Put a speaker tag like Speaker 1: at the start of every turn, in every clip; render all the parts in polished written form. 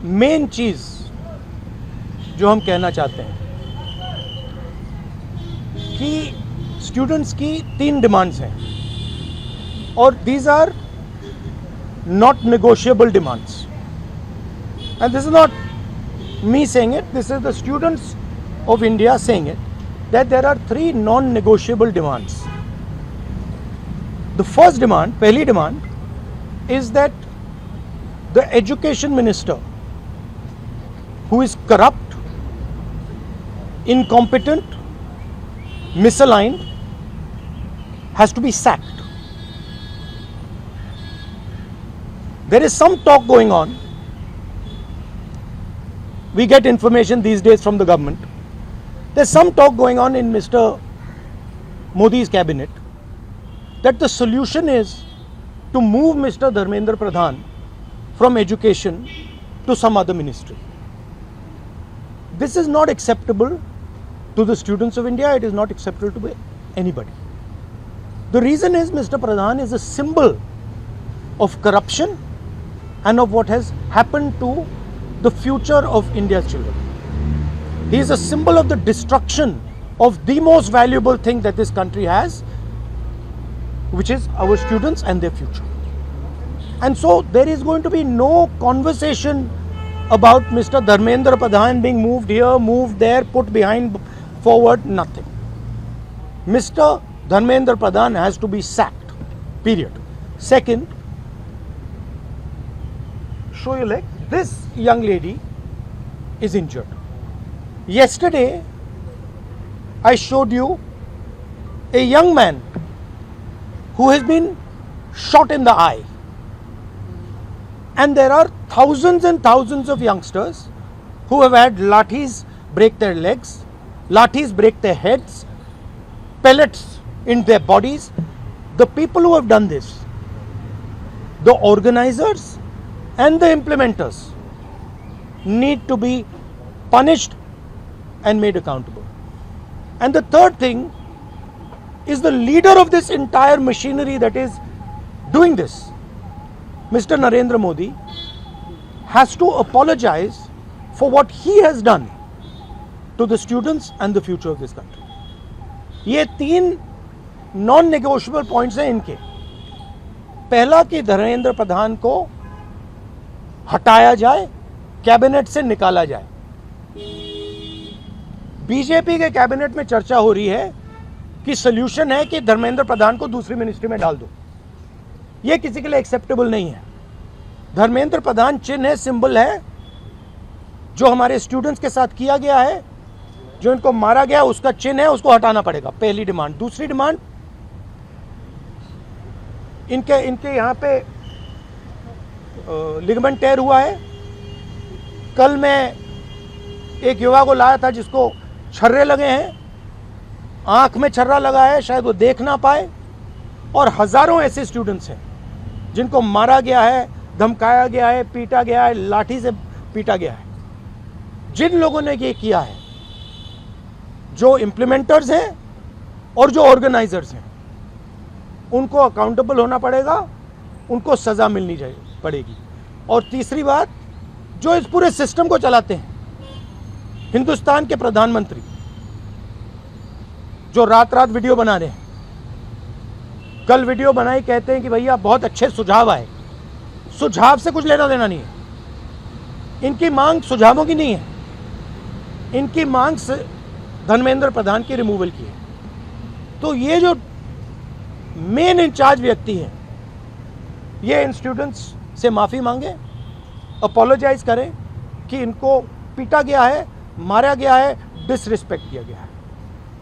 Speaker 1: Main चीज जो हम कहना चाहते हैं कि स्टूडेंट्स की 3 डिमांड्स हैं और these are not negotiable demands and this is not me saying it, this is the students of India saying it, that there are 3 non-negotiable demands. The first demand, pehli demand, is that the education minister, who is corrupt, incompetent, misaligned, has to be sacked. There is some talk going on. We get information these days from the government. There's some talk going on in Mr. Modi's cabinet that the solution is to move Mr. Dharmendra Pradhan from education to some other ministry. This is not acceptable to the students of India. It is not acceptable to anybody. The reason is Mr. Pradhan is a symbol of corruption and of what has happened to the future of India's children. He is a symbol of the destruction of the most valuable thing that this country has, which is our students and their future. And so there is going to be no conversation about Mr. Dharmendra Pradhan being moved here, moved there, put behind, forward, nothing. Mr. Dharmendra Pradhan has to be sacked, period. Second, show your leg. This young lady is injured. Yesterday, I showed you a young man who has been shot in the eye. And there are thousands and thousands of youngsters who have had lathis break their legs, lathis break their heads, pellets in their bodies. The people who have done this, the organizers and the implementers, need to be punished and made accountable. And the third thing is the leader of this entire machinery that is doing this, Mr. Narendra Modi, has to apologize for what he has done to the students and the future of this country. ये 3 non-negotiable points हैं इनके. पहला कि धर्मेंद्र प्रधान को हटाया जाए, cabinet से निकाला जाए. बीजेपी के कैबिनेट में चर्चा हो रही है कि सॉल्यूशन है कि धर्मेंद्र प्रधान को दूसरी मिनिस्ट्री में डाल दो. यह किसी के लिए एक्सेप्टेबल नहीं है. धर्मेंद्र प्रधान चिन्ह है, सिंबल है, जो हमारे स्टूडेंट्स के साथ किया गया है, जो इनको मारा गया उसका चिन्ह है, उसको हटाना पड़ेगा. पहली डिमांड. दूसरी डिमांड, इनके यहां पे लिगामेंट टेयर हुआ है. कल मैं एक युवा को लाया था जिसको छर्रे लगे हैं, आंख में छर्रा लगा है, शायद वो देख ना पाए. और हजारों ऐसे स्टूडेंट्स हैं जिनको मारा गया है, धमकाया गया है, पीटा गया है, लाठी से पीटा गया है. जिन लोगों ने ये किया है, जो इम्प्लीमेंटर्स हैं और जो ऑर्गेनाइजर्स हैं, उनको अकाउंटेबल होना पड़ेगा, उनको सजा मिलनी पड़ेगी. और तीसरी बात, जो इस पूरे सिस्टम को चलाते हैं, हिंदुस्तान के प्रधानमंत्री, जो रात रात वीडियो बना रहे हैं, कल वीडियो बनाई, कहते हैं कि भैया बहुत अच्छे सुझाव आए. सुझाव से कुछ लेना देना नहीं है. इनकी मांग सुझावों की नहीं है, इनकी मांग धर्मेंद्र प्रधान की रिमूवल की है. तो ये जो मेन इंचार्ज व्यक्ति हैं, ये इन स्टूडेंट्स से माफ़ी मांगे, अपोलोजाइज करें कि इनको पीटा गया है, मारा गया है, डिसरिस्पेक्ट किया गया है.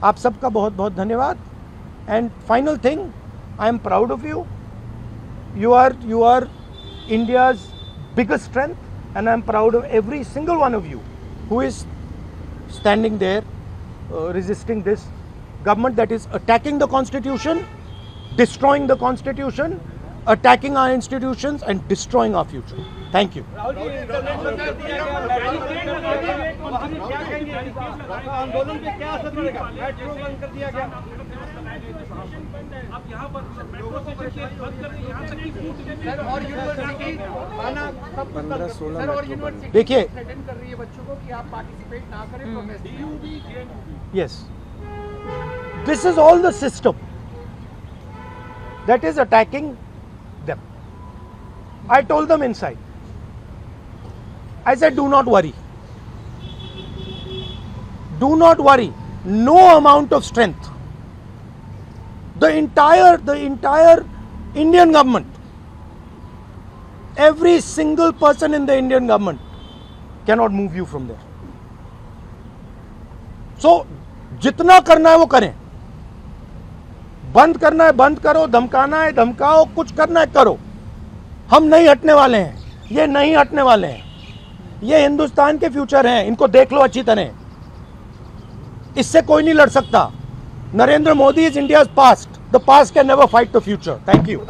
Speaker 1: आप सबका बहुत बहुत धन्यवाद. And final thing, I am proud of you. You are India's biggest strength, and I am proud of every single one of you who is standing there resisting this government that is attacking the constitution, destroying the constitution, attacking our institutions and destroying our future. Thank you.
Speaker 2: आंदोलन पे क्या असर पड़ेगा? Metro बंद कर दिया गया. आप यहाँ पर मेट्रो स्टेशन बंद कर रहे हैं, यहाँ तक कि फूड
Speaker 3: और यूनिवर्सिटी खाना सब
Speaker 4: 15-16
Speaker 3: सर, और
Speaker 4: मेट्रो
Speaker 3: यूनिवर्सिटी
Speaker 1: देखिए
Speaker 3: थ्रेटन कर रही है बच्चों को कि आप पार्टिसिपेट ना करें प्रोटेस्ट में।
Speaker 1: Yes. This is all the system that is attacking them. I told them inside. I said, do not worry. Do not worry. No amount of strength. The entire Indian government, every single person in the Indian government cannot move you from there. So, जितना करना है वो करें, बंद करना है बंद करो, धमकाना है धमकाओ, कुछ करना है करो, हम नहीं हटने वाले हैं, ये नहीं हटने वाले हैं, ये हिंदुस्तान के फ्यूचर हैं, इनको देख लो अच्छी तरह, इससे कोई नहीं लड़ सकता. Narendra Modi is India's past, the past can never fight the future. Thank you.